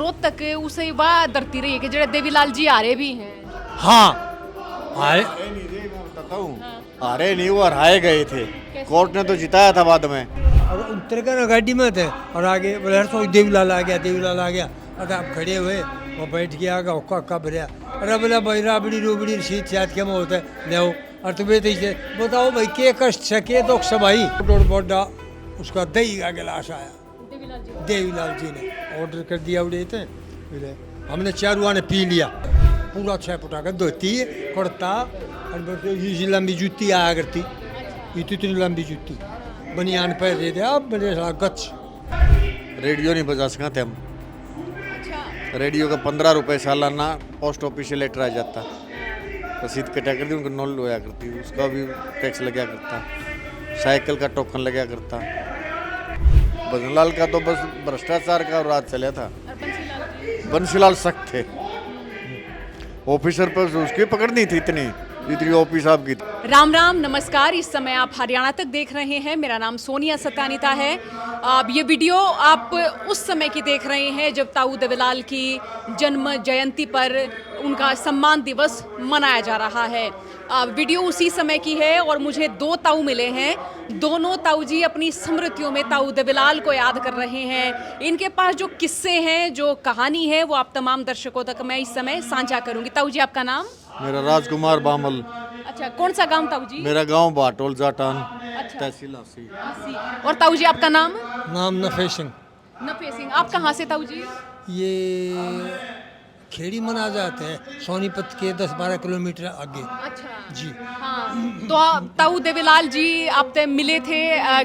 रोहतक उसे बात डरती रही है कि जेड़े देवीलाल जी आ रहे भी हैं। हाँ आए मैं बताता हूँ, हारे नहीं, वो हराए गए थे। कोर्ट ने तो जिताया था बाद में। और उतर कर ना गाड़ी में थे और आगे बोले तो देवीलाल आ गया, देवीलाल आ गया। अगर आप खड़े हुए वो बैठ गया आगा हुक्का हुक्का भरिया। अरे बोला भाई राबड़ी रूबड़ी रशीद शायद क्या होता है ले आओ। और तुम्हें तो इसे बताओ भाई के कष्ट से के दुख से भाई। बोडा उसका दही का गिलास आया, देवीलाल जी ने ऑर्डर कर दिया उड़े थे। हमने चारुआ ने पी लिया पूरा 6 फुटा का धोती कुर्ता और ये लंबी जूती आया करती, इतनी लंबी जूती बनियान पहन रहे थे। अब मेरे साथ गच रेडियो नहीं बजा सकते हम। रेडियो का 15 रुपये सालाना पोस्ट ऑफिस से लेटर आ जाता, रसीद कटा करती, उनको नॉल होया करती, उसका भी टैक्स लगा करता, साइकिल का टोकन लगा करता। बंसीलाल का तो बस भ्रष्टाचार का राज चला था। बंसीलाल सख्त थे, ऑफिसर पर उसकी पकड़ नहीं थी इतनी जितनी ओपी साहब की। राम राम नमस्कार। इस समय आप हरियाणा तक देख रहे हैं। मेरा नाम सोनिया सत्यानिता है। अब ये वीडियो आप उस समय की देख रहे हैं जब ताऊ देवीलाल की जन्म जयंती पर उनका सम्मान दिवस मनाया जा रहा है। वीडियो उसी समय की है और मुझे 2 ताऊ मिले हैं। दोनों ताऊ जी अपनी स्मृतियों में ताऊ देवीलाल को याद कर रहे हैं। इनके पास जो किस्से हैं, जो कहानी है, वो आप तमाम दर्शकों तक मैं इस समय साझा करूंगी। ताऊ जी आपका नाम? मेरा राजकुमार बामल। अच्छा, कौन सा गांव ताऊ जी? मेरा गांव बाटोल जाटान, अच्छा। तहसील आसी। और ताऊ जी आपका नाम? नाम नफे सिंह। नफे सिंह। आप कहाँ से ताऊ जी? ये खेड़ी मना जाते हैं सोनीपत के 10-12 किलोमीटर आगे। अच्छा जी हाँ। तो ताऊ देवीलाल जी आपसे मिले थे,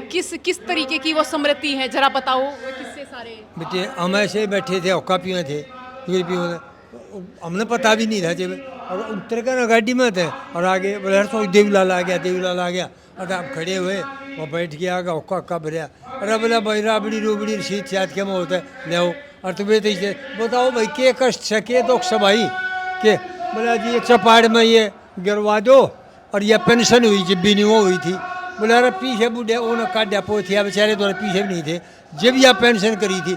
किस तरीके की वो स्मृति है, जरा बताओ किससे सारे। बेटे हम ऐसे ही बैठे थे, औका पिए थे, हमने पता भी नहीं था जब। और उतर कर गाड़ी में थे और आगे बोले तो देवीलाल आ गया, देवीलाल आ गया। अगर आप खड़े हुए वो बैठ गया आगा हुक्का हुक्का भरिया। अरे बोला भाई राबड़ी रूबड़ी रशीद शायद क्या होता है ले आओ। और तुम्हें तो इसे बताओ भाई के कष्ट से के दुख से भाई के। बोला जी ये चपाड़ में ये गिरवा दो और ये पेंशन हुई जब भी नहीं वो हुई थी। बोला अरे पीछे बूढ़े उन्होंने काटा पोथिया बेचारे तो पीछे भी नहीं थे जब यह पेंशन करी थी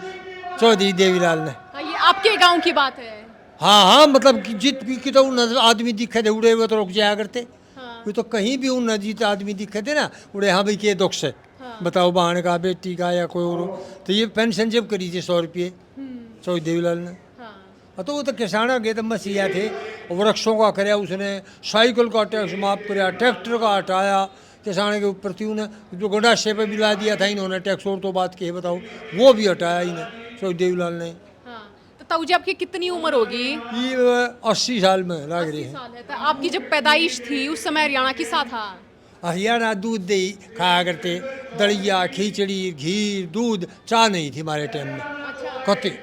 चौधरी देवीलाल ने। ये आपके गांव की बात है? हाँ हाँ, मतलब कि जित की तो उन आदमी दिखे थे उड़े हुए तो रुक जाया करते। हाँ। वो तो कहीं भी उन जीत आदमी दिखे थे ना उड़े, हाँ भाई के दुख से। हाँ। बताओ बहन का बेटी का या कोई और। तो ये पेंशन जब करी थी 100 रुपये चौधरी देवीलाल ने। हाँ। तो वो तो किसान गए तो मसीहा थे, वृक्षों का कराया उसने, साइकिल का टैक्स माफ कराया, ट्रैक्टर का हटाया किसान के ऊपर थी उन्हें। जो गंडाशे पे भी ला दिया था इन्होंने टैक्स, और तो बात की बताओ, वो भी हटाया इन्हें चौधरी देवीलाल ने। ताऊ जी आपकी कितनी उम्र होगी? ये 80 साल में लग रही है। साल है। तो आपकी जब पैदाइश थी उस समय हरियाणा किसा था? हरियाणा दूध दही खाया करते, दलिया खिचड़ी घी दूध, चाय नहीं थी हमारे टाइम में। अच्छा। कते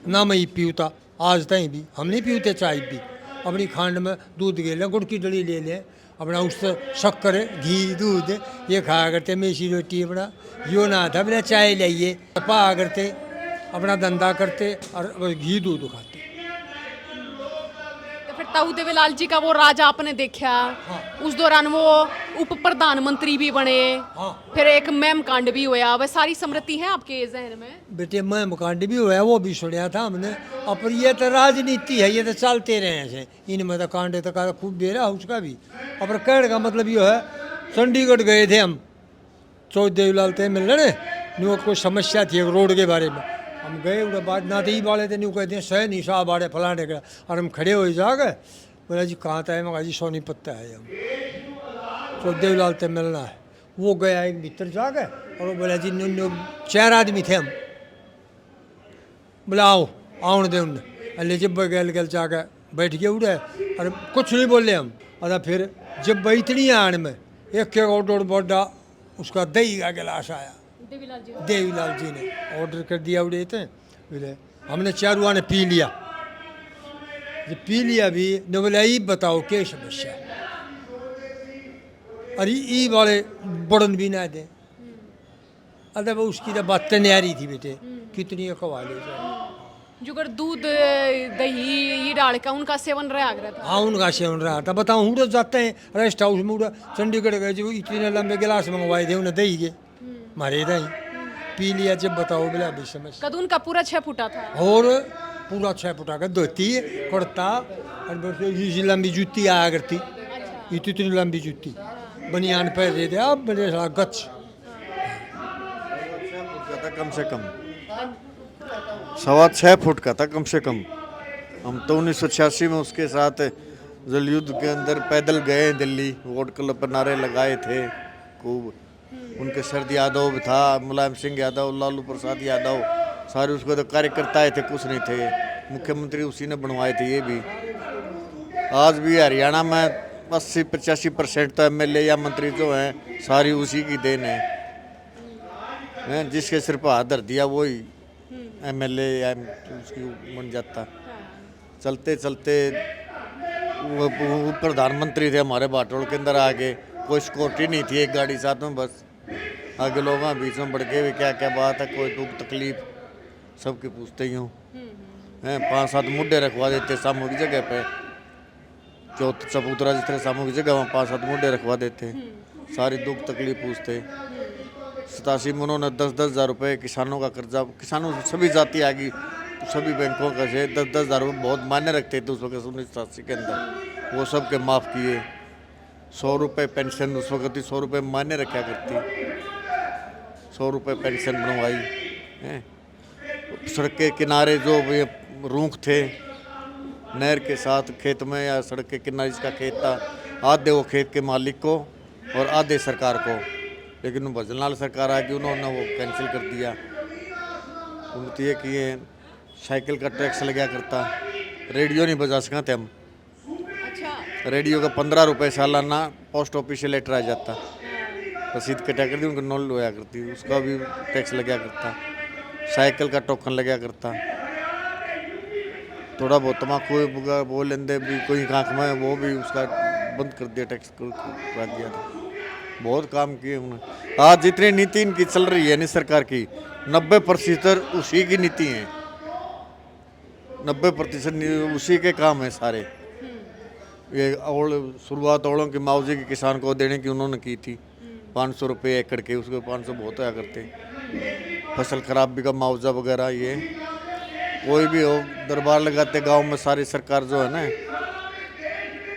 ना मैं पीता आज तक भी हम नहीं पीते चाय भी। अपनी खांड में दूध ले लें, गुड़ की डली ले लें, अपना उससे शक्कर घी दूध ये खाया करते। मेसी रोटी अपना यो ना था, अपना चाय लाइए पा करते, अपना धंधा करते और घी दूध खाते। तो फिर ताऊ देवीलाल जी का वो राज आपने देखा। हाँ। उस दौरान वो उप प्रधानमंत्री भी बने। हाँ। फिर एक मैम कांड भी हुआ। वह सारी स्मृति है आपके जहन में? बेटे मैं मकान भी हुआ वो भी सुना था हमने। और ये तो राजनीति है, ये तो चलते रहे हैं इनमें तो कांड तो का खूब दे रहा उसका भी। और कहने का मतलब ये है चंडीगढ़ गए थे हम चौधरी देवीलाल से मिलने, न्यू कोई समस्या थी एक रोड के बारे में। हम गए उधर बात ना तो ही बाड़े थे, न्यू कहते हैं सह नहीं साहब बाड़े फलाने का। और हम खड़े हो जा गए, बोला जी कहाँ था है? मैं जी सोनीपत है हम चौधरी देवीलाल से मिलना है। वो गया एक भीतर जा गए और वो बोला जी 4 आदमी थे हम। बोला आओ आउन दे उन्हें। अल्ले जब गल गल जाकर बैठ गए उड़े और कुछ नहीं बोले हम। और फिर जब इतनी आन में एक ऑर्डर बड़ा उसका दही का गिलास आया, देवीलाल जी ने ऑर्डर कर दिया उड़े थे। बोले हमने चारुआ ने पी लिया। जब पी लिया भी न बोले ई बताओ क्या समस्या। अरे ई वाले बड़न भी ना दे। अरे वो उसकी तो बात न्यारी थी बेटे, कितनी कवाले जुगर दूध दही ये डाल का उनका सेवन रहा था। हाँ उनका सेवन रहा था। बताओ उड़ जाते हैं रेस्ट हाउस में, उड़ा चंडीगढ़ गए जो इतने लंबे गिलास मंगवाए थे उन्हें दही के मारे दही पी लिया। जब बताओ बोला अभी समझ कद उनका पूरा 6 फुटा था। और पूरा 6 फुट का धोती कुर्ता और बस ये लंबी जूती आया करती, इतनी लंबी जूती बनियान पहन रहे थे। अब बड़े सारा गच्छ था कम से कम 6.25 फुट का था कम से कम। हम तो 1986 में उसके साथ जल युद्ध के अंदर पैदल गए दिल्ली, वोट क्लब पर नारे लगाए थे खूब। उनके शरद यादव भी था, मुलायम सिंह यादव, लालू प्रसाद यादव, सारे उसको तो कार्यकर्ता थे, कुछ नहीं थे। मुख्यमंत्री उसी ने बनवाए थे ये भी। आज भी हरियाणा में 80-85% तो एमएलए या मंत्री जो हैं सारी उसी की देन है। जिसके सिर पर हाथ धर दिया वही एमएलए या उसकी बन जाता। चलते चलते वो प्रधानमंत्री थे हमारे बाटोल के अंदर आगे, कोई सिक्योरिटी नहीं थी, एक गाड़ी साथ में बस। आगे लोग बीच में बढ़ के भी क्या क्या बात है, कोई दुख तकलीफ सबकी पूछते ही हूँ। 5-7 मुड्डे रखवा देते सामूहिक जगह पे, चौथ चबूतरा जिस तरह सामूहिक जगह वहाँ 5-7 मुड्डे रखवा देते, सारी दुख तकलीफ पूछते। 87 में उन्होंने 10-10 हज़ार रुपये किसानों का कर्जा, किसानों सभी जाति आ गई, सभी बैंकों का से 10-10 हज़ार रुपये बहुत मायने रखते थे उस वक्त 1987 के अंदर, वो सब के माफ़ किए। 100 रुपये पेंशन उस वक्त 100 रुपये मायने रखा करती, 100 रुपये पेंशन बनवाई। सड़क के किनारे जो ये रूख थे नहर के साथ खेत में या सड़क के किनारे जिसका खेत था, आधे वो खेत के मालिक को और आधे सरकार को, लेकिन भजनलाल सरकार आ गई, उन्होंने वो कैंसिल कर दिया। उन्होंने ये कि ये साइकिल का टैक्स लगा करता, रेडियो नहीं बजा सकते हम। अच्छा, रेडियो का 15 रुपये सालाना पोस्ट ऑफिस से लेटर आ जाता, रसीद कटा करती, उनको नोल होया करती, उसका भी टैक्स लगा करता। साइकिल का टोकन लगा करता। थोड़ा बहुत तम्बाकू बोल लेंदे भी कोई आँख में, वो भी उसका बंद कर दिया, टैक्स करा दिया था। बहुत काम किए उन्होंने। आज जितनी नीति इनकी चल रही है ना सरकार की, 90% उसी की नीति है, 90% उसी के काम है सारे। ये शुरुआत औलों की मुआवजे की किसान को देने की उन्होंने की थी, 500 रुपये एकड़ के, उसके 500 बहुत होया करते। फसल खराबी का मुआवजा वगैरह, ये कोई भी हो दरबार लगाते गांव में, सारी सरकार जो है ना,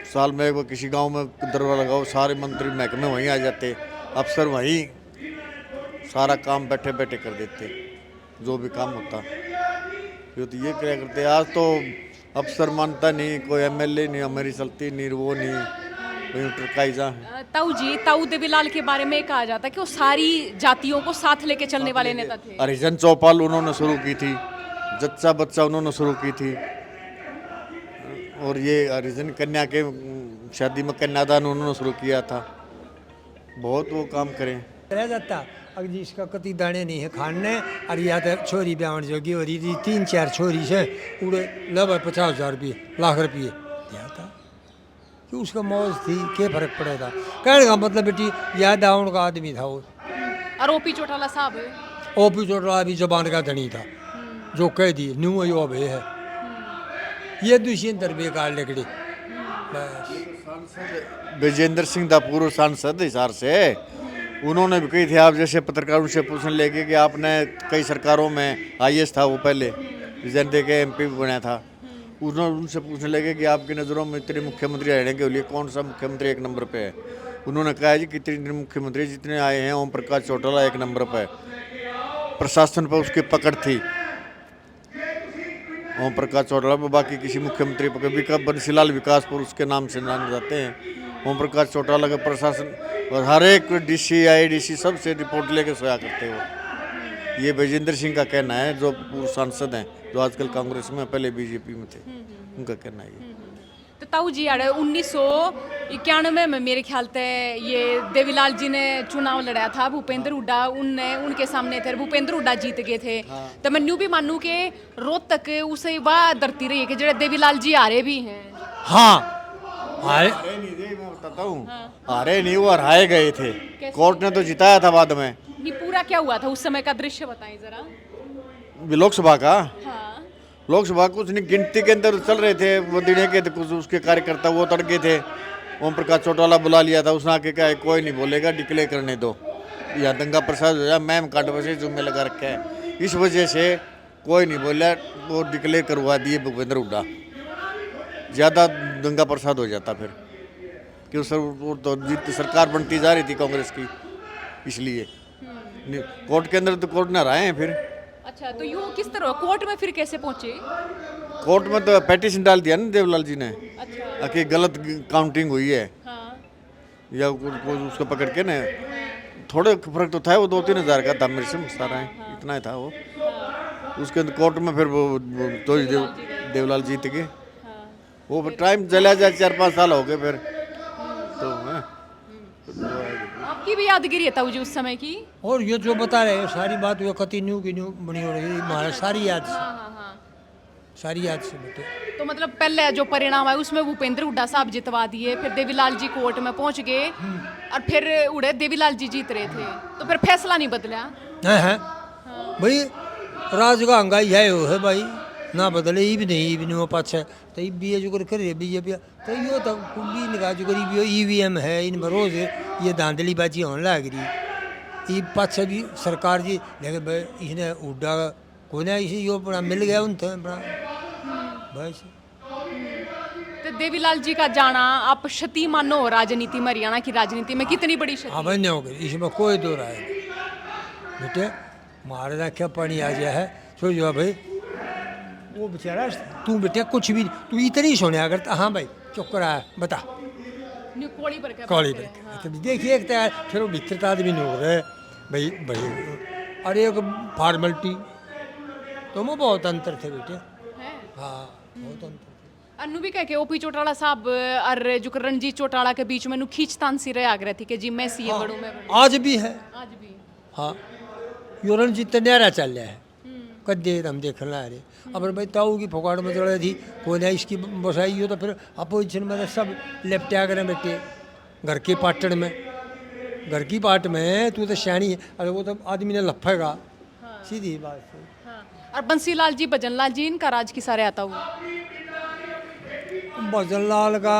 साल में एक बार किसी गांव में दरबार लगाओ, सारे मंत्री महकमे वहीं आ जाते, अफसर वहीं सारा काम बैठे बैठे कर देते, जो भी काम होता। तो ये क्या करते, आज तो अफसर मानता नहीं, कोई एमएलए नहीं, हमारी चलती नहीं, वो नहीं। ताऊ जी, ताऊ देवीलाल के बारे में कहा जाता है कि वो सारी जातियों को साथ लेके चलने वाले नेता थे। हरिजन चौपाल उन्होंने शुरू की थी, जच्चा बच्चा उन्होंने शुरू की थी, और ये हरिजन कन्या के शादी में कन्यादान उन्होंने शुरू किया था। बहुत वो काम करें रह जाता। अब जिसका कति दाने नहीं है खाने, और या तो छोरी ब्याहन जोगी और 3-4 छोरी से पूरे लगभग 50,000 रुपये, लाख रुपये दिया था कि उसका मौज थी, क्या फर्क पड़ा था। कहने का मतलब बेटी याद आउन का आदमी था वो। और ओपी चौटाला साहब, ओपी चौटाला भी जबान का धनी था, जो कह दी न्यू यो अब है, ये दुष्यंत बेकार लकड़ी बस। विजेंद्र सिंह दा पूर्व सांसद हिसार से, उन्होंने भी कही थी, आप जैसे पत्रकारों से पूछने लगे कि आपने कई सरकारों में आईएएस था वो पहले, विजेंद्र के एमपी भी बना था, उन्होंने उनसे पूछने लगे कि आपकी नज़रों में इतने मुख्यमंत्री रहने के लिए कौन सा मुख्यमंत्री 1 नंबर पे है। उन्होंने कहा जी कितने मुख्यमंत्री जितने आए हैं, ओम प्रकाश चौटाला 1 नंबर पे, प्रशासन पर उसकी पकड़ थी ओम प्रकाश चौटाला पर, बाकी किसी मुख्यमंत्री पर बंसीलाल विकासपुर उसके नाम से जाने जाते हैं। ओम प्रकाश चौटाला का प्रशासन और हर एक डीसी आईडीसी सबसे रिपोर्ट लेके सोया करते हो। ये विजेंद्र सिंह का कहना है, जो पूर्व सांसद हैं, जो आजकल कांग्रेस में, पहले बीजेपी में थे, उनका कहना है। तो ताऊ जी 1991 में मेरे ख्याल से ये देवीलाल जी ने चुनाव लड़ा था, भूपेंद्र हुड्डा उनके सामने थे, भूपेंद्र हुड्डा जीत गए थे। तो मैं न्यू भी मानूं कि रोहतक उसे वाह धरती रही है कि जो देवीलाल जी हारे भी हैं। हाँ हारे मैं बताता हूँ, हारे नहीं, वो हराए गए थे, कोर्ट ने तो जिताया था बाद में। ये पूरा क्या हुआ था उस समय का दृश्य बताएं जरा। लोकसभा का, हाँ। लोकसभा कुछ नहीं, गिनती के अंदर चल रहे थे, वो दिने के थे, कुछ उसके कार्यकर्ता वो तड़के थे। ओम प्रकाश चौटाला बुला लिया था, उसने आके कहा कोई नहीं बोलेगा, डिक्लेयर करने दो, या दंगा प्रसाद हो जाए, मैम काट बसे जुम्मे लगा रखे है। इस वजह से कोई नहीं बोला, वो डिक्लेयर करवा दिए भूपेंद्र हुड्डा। ज़्यादा दंगा प्रसाद हो जाता फिर, क्यों सर, वो तो जीत सरकार बनती जा रही थी कांग्रेस की, इसलिए कोर्ट के अंदर तो कोर्ट ना रहे हैं फिर। अच्छा, तो यूँ किस तरह कोर्ट में फिर कैसे पहुंचे? कोर्ट में तो पेटिशन डाल दिया ना देवलाल जी ने अच्छा, कि गलत काउंटिंग हुई है, हाँ, या उसको पकड़ के ना, थोड़े फर्क तो था, वो 2-3 हज़ार का था मेरे से सारा है, इतना ही था वो। उसके अंदर कोर्ट में फिर वो तो देवलाल जीत गए। वो टाइम चला जाए, 4-5 साल हो गए फिर तो आपकी भी यादगिरी है ताऊ जी उस समय की? और ये जो बता रहे हैं सारी बात वो कति न्यू की न्यू बनी हो रही है महाराज, सारी याद से, हाँ हाँ हाँ। सारी याद से बते। तो मतलब पहले जो परिणाम है उसमें भूपेंद्र हुड्डा साहब जितवा दिए, फिर देवीलाल जी कोर्ट में पहुंच गए और फिर उड़े देवीलाल जी जीत रहे थे, तो फिर फैसला नहीं बदला? है भाई, राज का हंगाई है वो है भाई, ना बदले ही भी नहीं वो पाछे तो ये भी जो कर रहे बीजेपी तो यो तो कुली निकाह जो करी भी ईवीएम है, इन रोज ये धांधली बाजी होने लग रही, ये पाछे भी सरकार जी, लेकिन भाई इसने हुड्डा को ना इसे यो अपना मिल गया उनसे अपना बस। तो देवीलाल जी का जाना आप क्षति मानो राजनीति में, हरियाणा की राजनीति में कितनी बड़ी क्षति? हाँ भाई नहीं हो गई, इसमें कोई दो राय नहीं बेटे, महाराजा क्या पानी आ गया है सो जो भाई, वो बेचारा तू बेटे कुछ भी तू इतनी सुना करता, हाँ भाई चुप करा है बता कोड़ी पर क्या कॉली बात पर है? हाँ। तो देखिए एक तैयार फिर वो भीतर आदमी नहीं हो रहे भाई भाई, अरे एक फॉर्मेलिटी तो वो बहुत अंतर थे बेटे, है? हाँ बहुत अंतर। अन्नू भी कह के ओपी चौटाला साहब और जो रणजीत चौटाला के बीच में नु खींचतान सी रहा आग रही थी कि जी मैं सीएम बनूं, मैं बनूं। आज भी है, आज भी हाँ यो रणजीत न्यारा चल रहा है, कद्दे हम देखने आ रहे, अब भाई ताऊ की फोकाड़ में चढ़े थी कोई ना इसकी बसाई हो, तो फिर अपोजिशन में सब लेपटा करें बेटे घर के पाटन में, घर की पाट में तू तो श्याणी है, अरे वो तो आदमी ने लफेगा, सीधी बात है। हाँ। और बंसीलाल जी, भजनलाल जी, इनका राज किसा रहता हुआ? भजनलाल का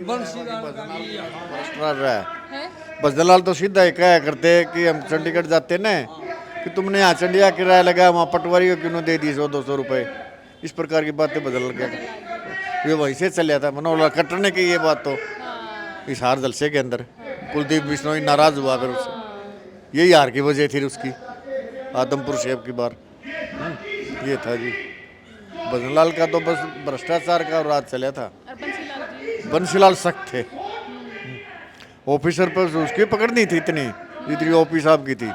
बंसीलाल का भी भ्रष्टाचार रहा है। है? बजदलाल तो सीधा ही कहा करते कि हम चंडीगढ़ जाते ना, कि तुमने यहाँ चंडिया किराया लगा, वहाँ पटवारी को क्यों दे दी 100-200 रुपये, इस प्रकार की बातें बदल गया, ये वहीं से चल था मनोहर कटने की ये बात तो इस हार जलसे के अंदर कुलदीप बिश्नोई नाराज हुआ, फिर उससे यही हार की वजह थी उसकी, आदमपुर शेब की बार ये था जी। बजनलाल का तो बस भ्रष्टाचार का राज चला था, और बंसीलाल जी? बंसीलाल सख्त थे, ऑफिसर पर उसकी पकड़ नहीं थी इतनी जितनी ओपी साहब की थी,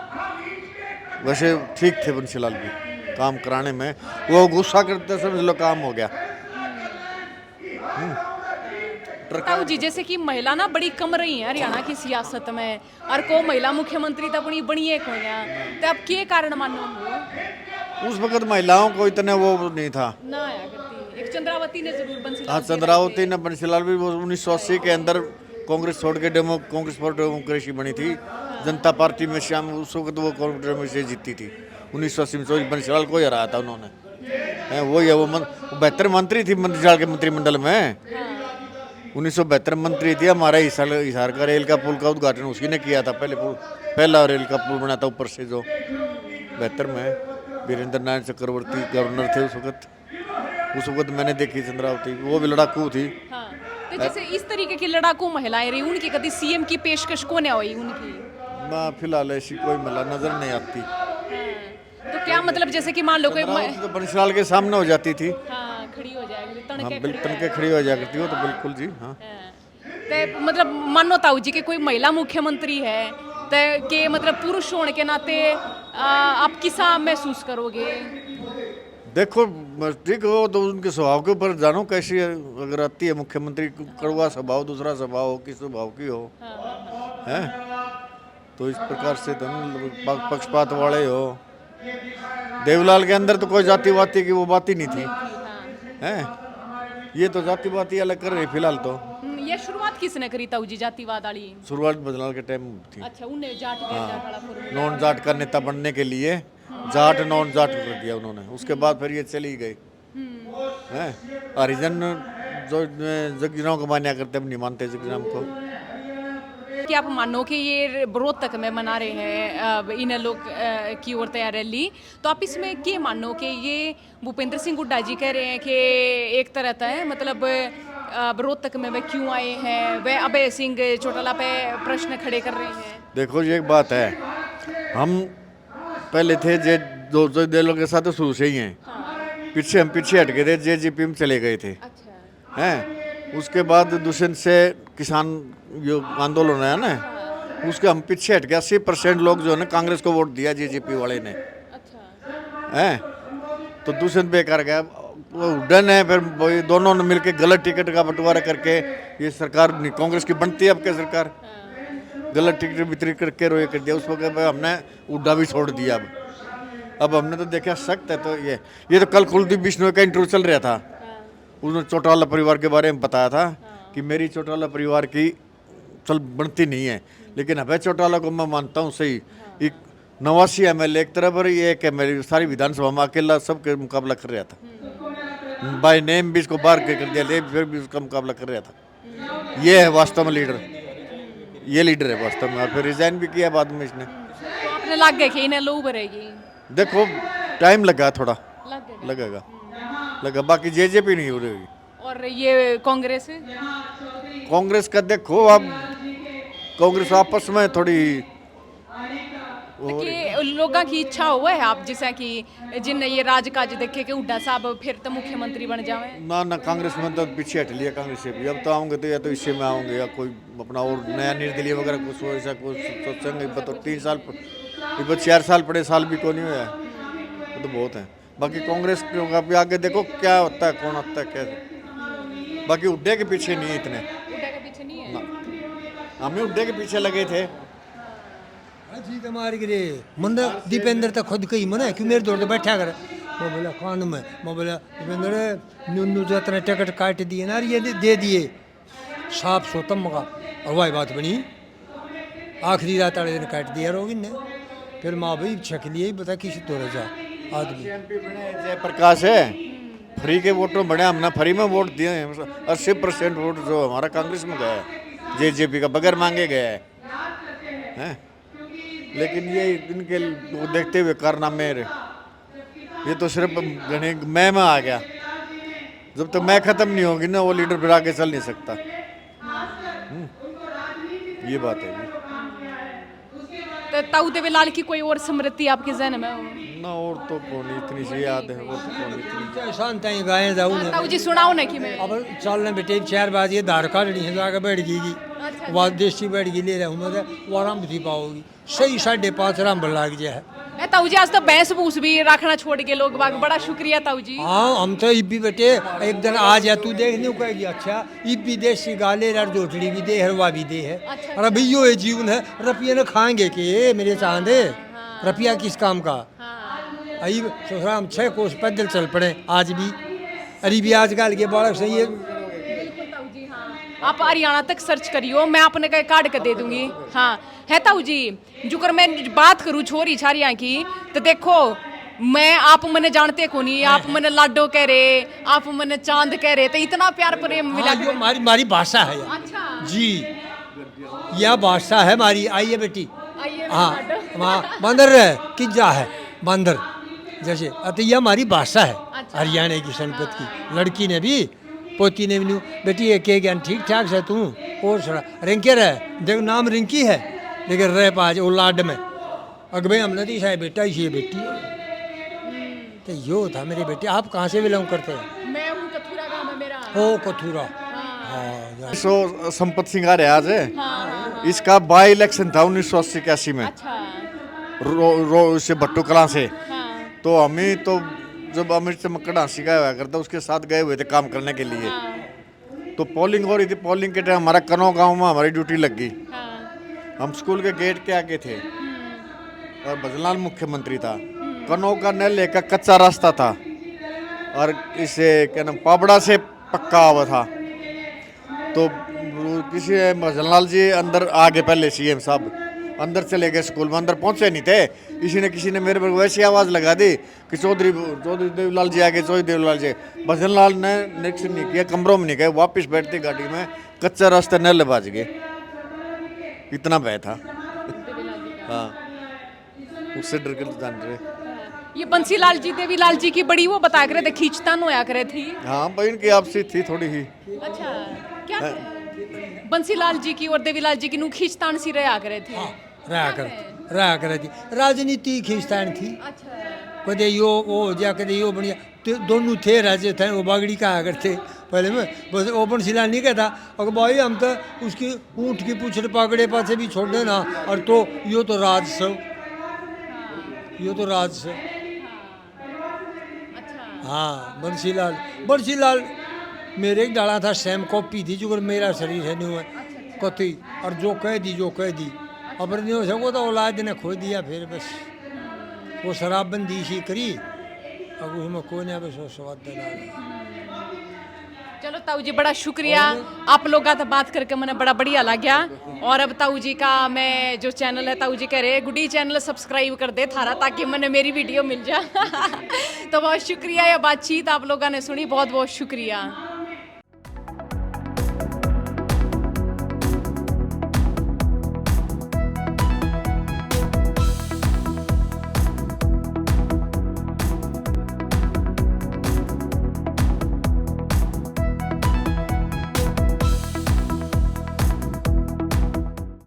वैसे ठीक थे बंसीलाल भी काम कराने में, वो गुस्सा करते समझ लो काम हो गया। ताऊ जी जैसे कि महिला ना बड़ी कम रही है हरियाणा की सियासत में, और को महिला मुख्यमंत्री तो अपनी बनी एक हो गया, तो अब के कारण मानो हो? उस वक्त महिलाओं को इतने वो नहीं था ना आया करती, एक चंद्रावती ने जरूर बंसीलाल हाँ, जी चंद्रावती ने बंसीलाल भी 1980 के अंदर कांग्रेस छोड़ के कांग्रेस फॉर डेमोक्रेसी बनी थी, जनता पार्टी में श्याम उस वक्त वो कांग्रेस में से जीती थी 1980 में, बंसीलाल को ही हराया था उन्होंने, वही है वो बेहतर मंत्री थी बंसीलाल के मंत्रिमंडल में, 1972 मंत्री थी। हमारा हिसार का रेल का पुल का उद्घाटन उसी ने किया था, पहला रेल का पुल बना था ऊपर से जो 72 में, वीरेंद्र नारायण चक्रवर्ती गवर्नर थे उस वक्त मैंने देखी चंद्रावती, वो भी लड़ाकू थी। हाँ, तो जैसे इस तरीके की लड़ाकू महिलाएं रही, उनकी कभी सीएम की पेशकश को नहीं हुई उनकी? ना फिलहाल ऐसी कोई महिला नजर नहीं आती। तो क्या मतलब जैसे कि मान लो कोई चंद्रावती तो बंसीलाल के सामने हो जाती थी, हाँ खड़ी हो जाएगी, हाँ तड़के बिल्कुल के खड़ी हो जाया करती हो तो बिल्कुल जी हाँ। ते मतलब मानो ताऊ जी के कोई महिला मुख्यमंत्री है ते के मतलब पुरुष होने के नाते आप किसा महसूस करोगे? देखो ठीक हो तो उनके स्वभाव के ऊपर जानो कैसी है, अगर आती है मुख्यमंत्री कड़वा स्वभाव, दूसरा स्वभाव हो, किस स्वभाव की हो है, तो इस प्रकार से तो पक्षपात वाले हो। देवलाल के अंदर तो कोई जाति वाती की वो बात ही नहीं थी है, ये तो जाति वाती अलग कर रही फिलहाल तो। ये शुरुआत किसने करी ताऊ जी जातिवाद वाली? शुरुआत बजलाल के टाइम थी। अच्छा, उन्हें जाट वाला फॉर्मूला, नॉन जाट का नेता बनने के लिए जाट नॉन जाट कर दिया उन्होंने, उसके बाद फिर ये चली गई हैं। हरिजन जो जगजीराम को मान्या करते, अब नहीं मानते जगजीराम को। कि आप मानो कि ये रोहतक में मना रहे हैं इन लोग की ओर तैयार रैली, तो आप इसमें क्या मानो कि ये भूपेंद्र सिंह हुड्डा जी कह रहे हैं कि एक तरह का है मतलब रोहतक में वे क्यों आए हैं, वे अभय सिंह चौटाला पे प्रश्न खड़े कर रहे हैं। देखो ये एक बात है, हम पहले थे जे दो दलों के साथ तो शुरू से ही हैं। पीछे हम पीछे हट गए थे, जेजेपी में चले गए थे अच्छा। हैं। उसके बाद दुष्यंत से किसान जो आंदोलन है ना, उसके हम पीछे हट गया। 80% लोग जो है ना कांग्रेस को वोट दिया जेजेपी वाले ने। अच्छा। हैं तो दुष्यंत बेकार गया, वो डन है। फिर वही दोनों ने मिलकर गलत टिकट का बंटवारा करके ये सरकार कांग्रेस की बनती है। अब क्या सरकार गलत टिकट वितरित करके रोए कर दिया। उस वक्त हमने हुड्डा भी छोड़ दिया। अब हमने तो देखा सख्त है। तो ये तो कल कुलदीप बिश्नोई का इंटरव्यू चल रहा था, उसने चौटाला परिवार के बारे में बताया था कि मेरी चौटाला परिवार की चल बनती नहीं है, लेकिन अभय चौटाला को मैं मानता हूँ सही। एक 89 MLA एक तरफ और ये एक MLA सारी विधानसभा में अकेला सबके मुकाबला कर रहा था। बाय नेम भी इसको बाहर कर दिया, फिर भी उसका मुकाबला कर रहा था। ये है वास्तव में लीडर, ये लीडर है वास्तव में। और फिर रिजाइन भी किया बाद में इसने। तो आपने लग गया कि इन्हें लो भरेगी? देखो टाइम लगा, थोड़ा लगेगा। लगा, बाकी जेजेपी नहीं हो रही। और ये कांग्रेस कांग्रेस का देखो, अब कांग्रेस आपस में थोड़ी कि लोगों की इच्छा हुआ है आप जैसा कि जिनने ये राजकाज देखे कि हुड्डा साहब फिर तो मुख्यमंत्री बन जावे। ना कांग्रेस में तो पीछे हट लिया कांग्रेस से भी। अब तो आऊँगे तो या तो इससे में आऊँगे या कोई अपना और नया निर्दलीय वगैरह कुछ ऐसा कुछ सोचेंगे। तो 3 साल 4 साल पड़े साल भी को नहीं हुआ, वो तो बहुत है। बाकी कांग्रेस अभी आगे देखो क्या होता है, कौन होता है क्या। बाकी हुड्डे के पीछे नहीं है इतने, हमें हुड्डे के पीछे लगे थे। जी तुम्हारी गिरे मंद दीपेंद्र तो खुद कही मना क्यों मेरे दौड़ तो बैठा कर। मैं बोला कान में, मैं बोला दीपेंद्र न्यू जो इतने टिकट काट दिए ना ये दे दिए साफ सोतम का। और वही बात बनी, आखिरी रात वाले दिन काट दिया रोगिन ने। फिर माँ भाई छक लिए बता किसी दौड़ जा आदमी। जयप्रकाश है, फ्री के वोटों बने, हमने फ्री में वोट दिए हैं। 80% वोट जो हमारा कांग्रेस में गया है, जेजेपी का बगैर मांगे गया है। लेकिन ये इनके वो देखते हुए कारनामे, ये तो सिर्फ मैं में आ गया। जब तक मैं खत्म नहीं होगी ना वो लीडर फिर आगे चल नहीं सकता। ये बात है जी। तो ताऊ देवीलाल की कोई और स्मृति आपके जहन में हो? ना और तो कौन इतनी सी याद है, वो तो कौन इतनी। शांत ही गाएं जाऊँ ताऊ जी सुनाओ ना कि मैं। अब चलने बेटे 4 बजे धार काटनी है, जाकर बैठ गई वहाँ देसी बैठ गई ले रहा हूँ मैं, वो आराम थी पाओगी सही 5:30 आराम लग जाए। ताऊ जी आज तो भैंस भूस भी रखना छोड़ के लोग बाग, बड़ा शुक्रिया ताऊ जी। हाँ हम तो इब्बी बेटे एक दिन आ जा तू देख नहीं कहेगी अच्छा इब्बी देसी गाले यार जोटड़ी भी दे हरवा भी दे है। अरे भैया ये जीवन है, रुपये न खाएंगे के मेरे चांदे, रुपया किस काम का। आई ससुरा हम 6 कोस पैदल चल पड़े आज भी। अरे भी आजकल के बालक सही है। आप हरियाणा तक सर्च करियो, मैं अपने का कार्ड कर दे दूंगी। हाँ है ताऊ जी, जुकर मैं बात करूँ छोरी छारिया की तो देखो मैं आप मने जानते को नहीं, आप मने लाडो कह रहे, आप मने चांद कह रहे, तो इतना प्यार प्रेम मिला। हाँ, मारी भाषा है अच्छा जी, यह भाषा है हमारी। आइए बेटी, आइए हाँ वहाँ बंदर है किज्जा है बंदर जैसे। तो यह हमारी भाषा है हरियाणा की संपत की। लड़की ने भी पोती ने भी बेटी ये के ज्ञान ठीक ठाक से तू और सड़ा रिंकी रहे देखो नाम रिंकी है लेकिन रह पाज उलाड में अगबे हम नदी साहब बेटा ये बेटी तो यो था मेरे बेटे। आप कहाँ से बिलोंग करते हैं? मैं हूँ कथुरा गांव में मेरा। ओ कथुरा। हाँ सो संपत सिंह आ रहे आज है। इसका बाई इलेक्शन था 1981 में। अच्छा। से भट्टू कला से। हाँ। तो हमें तो जब अमित से मक्कड़ हंसी का हुआ करता उसके साथ गए हुए थे काम करने के लिए। तो पोलिंग हो रही थी, पोलिंग के टाइम हमारा कनौ गांव में हमारी ड्यूटी लग गई। हम स्कूल के गेट के आगे थे और भजनलाल मुख्यमंत्री था। कनौ का नल का कच्चा रास्ता था और इसे क्या नाम पाबड़ा से पक्का हुआ था। तो किसी भजनलाल जी अंदर आगे पहले सीएम साहब अंदर चले गए स्कूल में, अंदर पहुंचे नहीं थे। किसी ने मेरे पर वैसी आवाज़ लगा दी कि चौधरी देवलाल जी आ गए, चौधरी देवलाल जी। भजनलाल ने निरीक्षण नहीं किया, कमरों में नहीं गए, वापस बैठते गाड़ी में कच्चा रास्ता नल बाज गए। इतना भय था। हाँ, उससे डर के जान रहे। ये बंसीलाल जी देवीलाल जी की बड़ी वो बता करे थे, खींचतान होया करे थी। हाँ, बहन की आपसी थी थोड़ी ही। अच्छा, क्या बंसीलाल जी की और देवीलाल जी की नु खींचतान सी रहा करे थी। रहा कर थी, राजनीति खींचतान थी। अच्छा, कदे यो वो हो जा, कदे यो बढ़िया, तो दोनों थे राजे थे, वो बागड़ी कहा करते पहले में, बस ओपन शिला नहीं कहता। अगर भाई हम तो उसकी ऊँट की पूछड़ पकड़े पासे भी छोड़ देना, और तो यो तो राज से, यो तो राज से। अच्छा, हाँ, बंसीलाल मेरे एक डाला था, सैम कॉपी थी जो मेरा शरीर है नहीं हुआ कथी, और जो कह दी अब नहीं हो सको तो औलाद ने खो दिया। फिर बस वो शराबबंदी सी करी, अब उसमें कोई नहीं बस वो स्वाद दिला। चलो ताऊ जी बड़ा शुक्रिया, आप लोग का बात करके मैंने बड़ा बढ़िया लगा। और अब ताऊ जी का मैं जो चैनल है, ताऊ जी कह रहे गुडी चैनल सब्सक्राइब कर दे थारा, ताकि मैंने मेरी वीडियो मिल जाए। तो बहुत शुक्रिया, ये बातचीत आप लोगों ने सुनी, बहुत बहुत शुक्रिया।